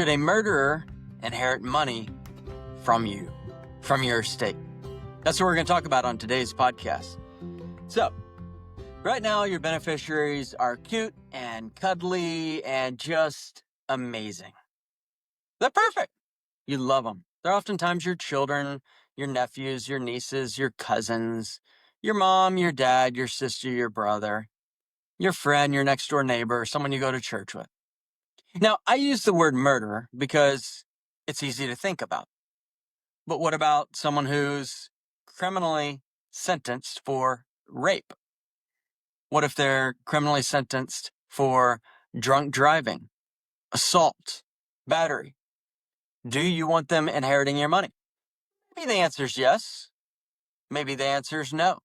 Should a murderer inherit money from you, from your estate? That's what we're going to talk about on today's podcast. So, right now, your beneficiaries are cute and cuddly and just amazing. They're perfect. You love them. They're oftentimes your children, your nephews, your nieces, your cousins, your mom, your dad, your sister, your brother, your friend, your next door neighbor, someone you go to church with. Now, I use the word murderer because it's easy to think about. But what about someone who's criminally sentenced for rape? What if they're criminally sentenced for drunk driving, assault, battery? Do you want them inheriting your money? Maybe the answer is yes. Maybe the answer is no.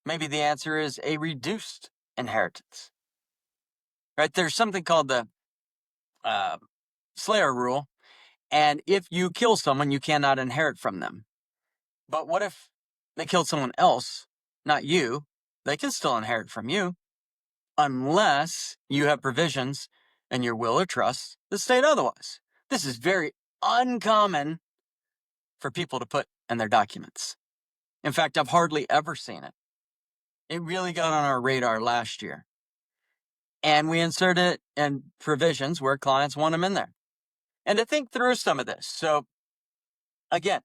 Maybe the answer is a reduced inheritance. Right? There's something called the Slayer rule. And if you kill someone, you cannot inherit from them. But what if they killed someone else, not you? They can still inherit from you, unless you have provisions in your will or trust that state otherwise. This is very uncommon for people to put in their documents. In fact, I've hardly ever seen it. It really got on our radar last year. And we inserted it in provisions where clients want them in there. And to think through some of this. So, again,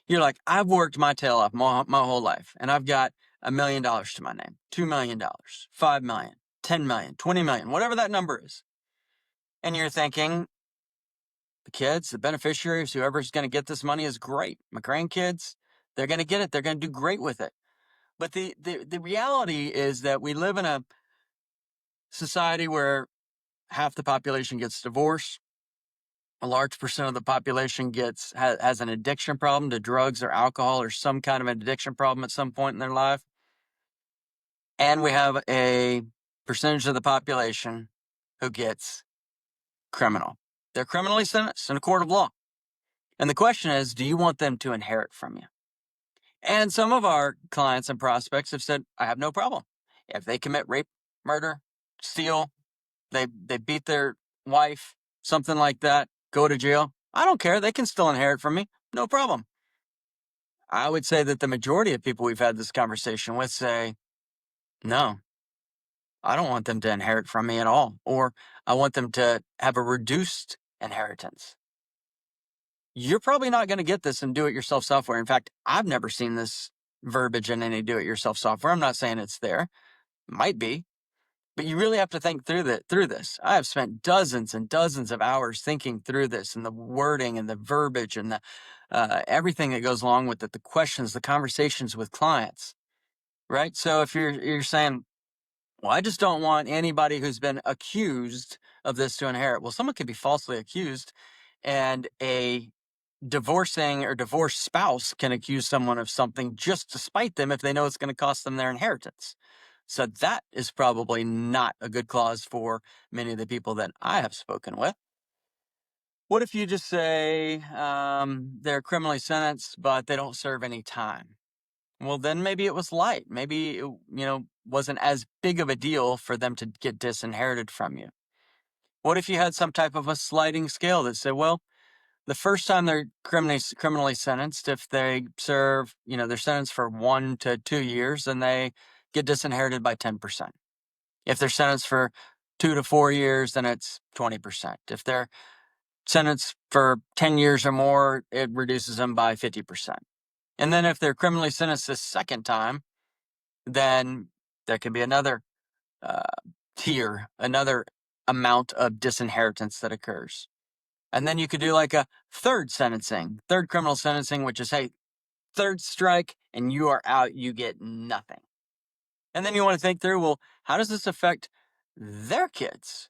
you're like, I've worked my tail off my whole life, and I've got $1 million to my name, $2 million, $5 million, $10 million, $20 million, whatever that number is. And you're thinking, the kids, the beneficiaries, whoever's going to get this money is great. My grandkids, they're going to get it. They're going to do great with it. But the reality is that we live in a society where half the population gets divorced. A large percent of the population has an addiction problem to drugs or alcohol or some kind of an addiction problem at some point in their life. And we have a percentage of the population who gets criminal. They're criminally sentenced in a court of law. And the question is, do you want them to inherit from you? And some of our clients and prospects have said, I have no problem. If they commit rape, murder, steal, they beat their wife, something like that, go to jail, I don't care. They can still inherit from me. No problem. I would say that the majority of people we've had this conversation with say, no, I don't want them to inherit from me at all. Or I want them to have a reduced inheritance. You're probably not going to get this in do-it-yourself software. In fact, I've never seen this verbiage in any do-it-yourself software. I'm not saying it's there. Might be. But you really have to think through this. I have spent dozens and dozens of hours thinking through this and the wording and the verbiage and the everything that goes along with it, the questions, the conversations with clients, right? So if you're saying, well, I just don't want anybody who's been accused of this to inherit. Well, someone could be falsely accused, and a divorcing or divorced spouse can accuse someone of something just to spite them if they know it's going to cost them their inheritance. So that is probably not a good clause for many of the people that I have spoken with. What if you just say they're criminally sentenced, but they don't serve any time? Well, then maybe it was light. Maybe it, wasn't as big of a deal for them to get disinherited from you. What if you had some type of a sliding scale that said, well, the first time they're criminally sentenced, if they serve, they're sentenced for 1 to 2 years, then they get disinherited by 10%. If they're sentenced for 2 to 4 years, then it's 20%. If they're sentenced for 10 years or more, it reduces them by 50%. And then if they're criminally sentenced the second time, then there could be another tier, another amount of disinheritance that occurs. And then you could do like a third criminal sentencing, which is, hey, third strike and you are out, you get nothing. And then you want to think through, well, how does this affect their kids?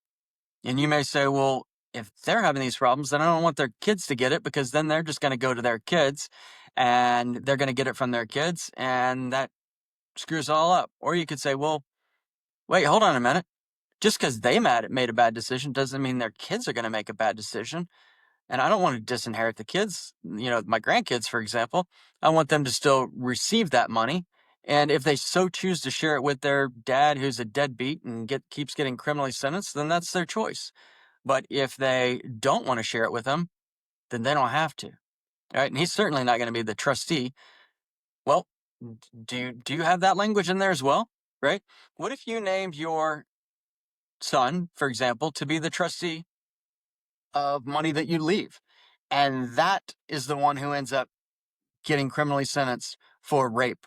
And you may say, well, if they're having these problems, then I don't want their kids to get it, because then they're just going to go to their kids and they're going to get it from their kids, and that screws it all up. Or you could say, well, wait, hold on a minute. Just because they made a bad decision doesn't mean their kids are going to make a bad decision. And I don't want to disinherit the kids, my grandkids, for example. I want them to still receive that money. And if they so choose to share it with their dad, who's a deadbeat and keeps getting criminally sentenced, then that's their choice. But if they don't want to share it with them, then they don't have to. Right? And he's certainly not going to be the trustee. Well, do you have that language in there as well? Right? What if you named your son, for example, to be the trustee of money that you leave? And that is the one who ends up getting criminally sentenced for rape,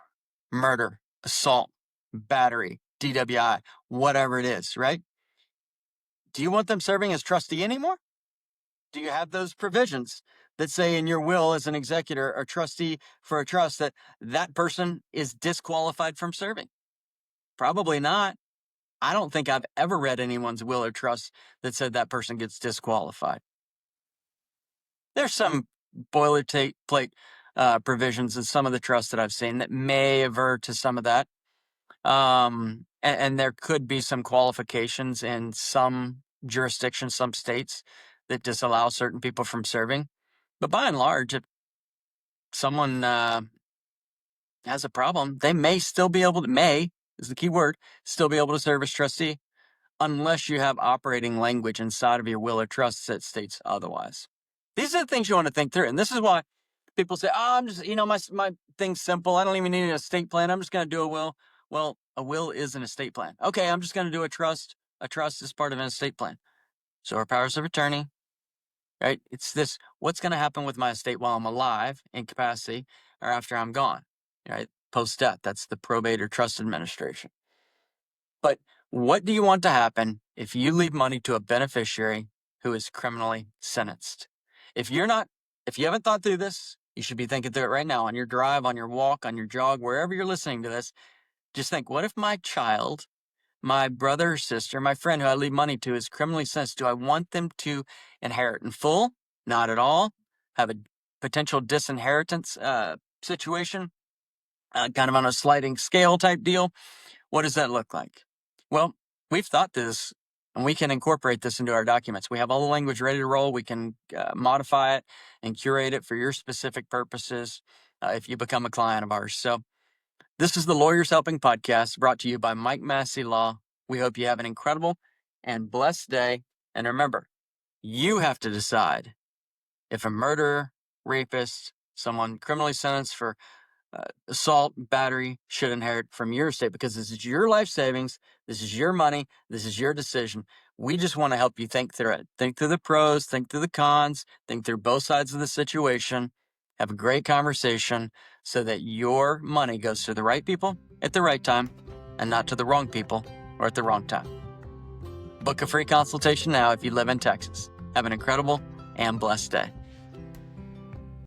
murder, assault, battery, DWI, whatever it is, right? Do you want them serving as trustee anymore? Do you have those provisions that say in your will as an executor or trustee for a trust that that person is disqualified from serving? Probably not. I don't think I've ever read anyone's will or trust that said that person gets disqualified. There's some boilerplate provisions in some of the trusts that I've seen that may avert to some of that. And there could be some qualifications in some jurisdictions, some states that disallow certain people from serving. But by and large, if someone has a problem, they may still be able to, may is the key word, still be able to serve as trustee unless you have operating language inside of your will or trust that states otherwise. These are the things you want to think through. And this is why people say, oh, I'm just, my thing's simple. I don't even need an estate plan. I'm just going to do a will. Well, a will is an estate plan. Okay, I'm just going to do a trust. A trust is part of an estate plan. So are powers of attorney, right? It's this, what's going to happen with my estate while I'm alive, in capacity, or after I'm gone, right? Post-death, that's the probate or trust administration. But what do you want to happen if you leave money to a beneficiary who is criminally sentenced? If you haven't thought through this, you should be thinking through it right now on your drive, on your walk, on your jog, wherever you're listening to this. Just think, what if my child, my brother or sister, my friend who I leave money to is criminally sentenced? Do I want them to inherit in full? Not at all. Have a potential disinheritance situation, kind of on a sliding scale type deal. What does that look like? Well, we've thought this, and we can incorporate this into our documents. We have all the language ready to roll. We can modify it and curate it for your specific purposes if you become a client of ours. So this is the Lawyers Helping Podcast brought to you by Mike Massey Law. We hope you have an incredible and blessed day. And remember, you have to decide if a murderer, rapist, someone criminally sentenced for assault, battery should inherit from your estate, because this is your life savings. This is your money. This is your decision. We just want to help you think through it. Think through the pros, think through the cons, think through both sides of the situation. Have a great conversation so that your money goes to the right people at the right time and not to the wrong people or at the wrong time. Book a free consultation now if you live in Texas. Have an incredible and blessed day.